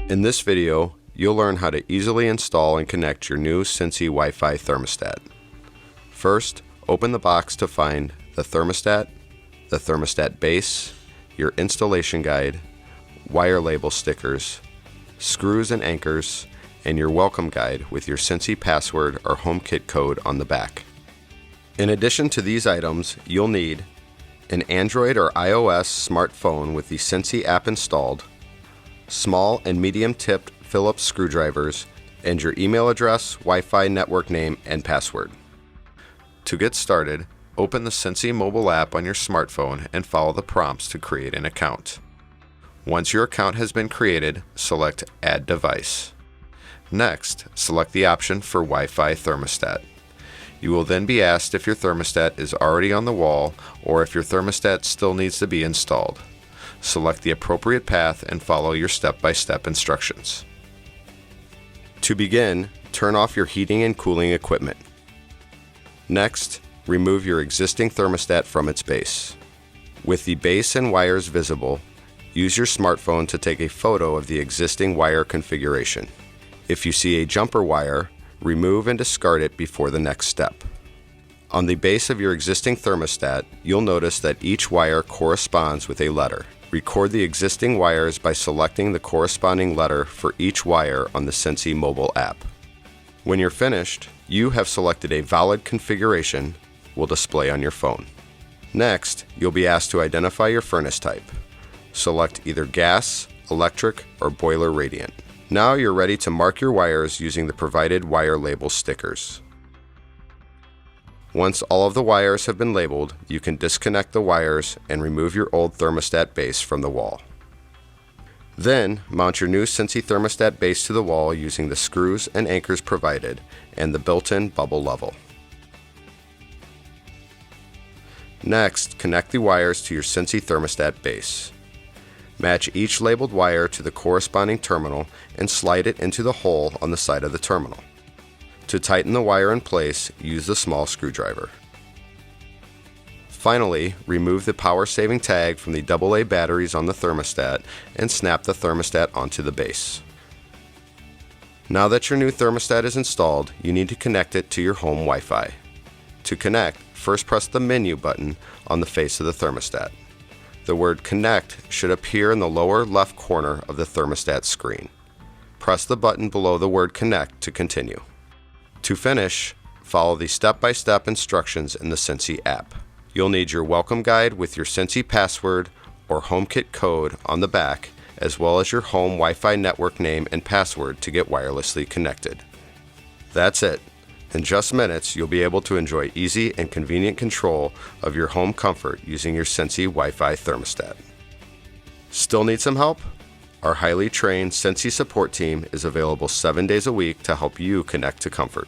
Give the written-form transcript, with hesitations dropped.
In this video, you'll learn how to easily install and connect your new Sensi Wi-Fi thermostat. First, open the box to find the thermostat base, your installation guide, wire label stickers, screws and anchors, and your welcome guide with your Sensi password or HomeKit code on the back. In addition to these items, you'll need an Android or iOS smartphone with the Sensi app installed, small and medium tipped Phillips screwdrivers, and your email address, Wi-Fi network name, and password. To get started, open the Sensi mobile app on your smartphone and follow the prompts to create an account. Once your account has been created, select Add Device. Next, select the option for Wi-Fi thermostat. You will then be asked if your thermostat is already on the wall or if your thermostat still needs to be installed. Select the appropriate path and follow your step-by-step instructions. To begin, turn off your heating and cooling equipment. Next, remove your existing thermostat from its base. With the base and wires visible, use your smartphone to take a photo of the existing wire configuration. If you see a jumper wire, remove and discard it before the next step. On the base of your existing thermostat, you'll notice that each wire corresponds with a letter. Record the existing wires by selecting the corresponding letter for each wire on the Sensi mobile app. When you're finished, you have selected a valid configuration will display on your phone. Next, you'll be asked to identify your furnace type. Select either gas, electric, or boiler radiant. Now you're ready to mark your wires using the provided wire label stickers. Once all of the wires have been labeled, you can disconnect the wires and remove your old thermostat base from the wall. Then, mount your new Sensi thermostat base to the wall using the screws and anchors provided and the built-in bubble level. Next, connect the wires to your Sensi thermostat base. Match each labeled wire to the corresponding terminal and slide it into the hole on the side of the terminal. To tighten the wire in place, use the small screwdriver. Finally, remove the power-saving tag from the AA batteries on the thermostat and snap the thermostat onto the base. Now that your new thermostat is installed, you need to connect it to your home Wi-Fi. To connect, first press the menu button on the face of the thermostat. The word Connect should appear in the lower left corner of the thermostat screen. Press the button below the word Connect to continue. To finish, follow the step-by-step instructions in the Sensi app. You'll need your welcome guide with your Sensi password or HomeKit code on the back, as well as your home Wi-Fi network name and password to get wirelessly connected. That's it. In just minutes, you'll be able to enjoy easy and convenient control of your home comfort using your Sensi Wi-Fi thermostat. Still need some help? Our highly trained Sensi support team is available 7 days a week to help you connect to comfort.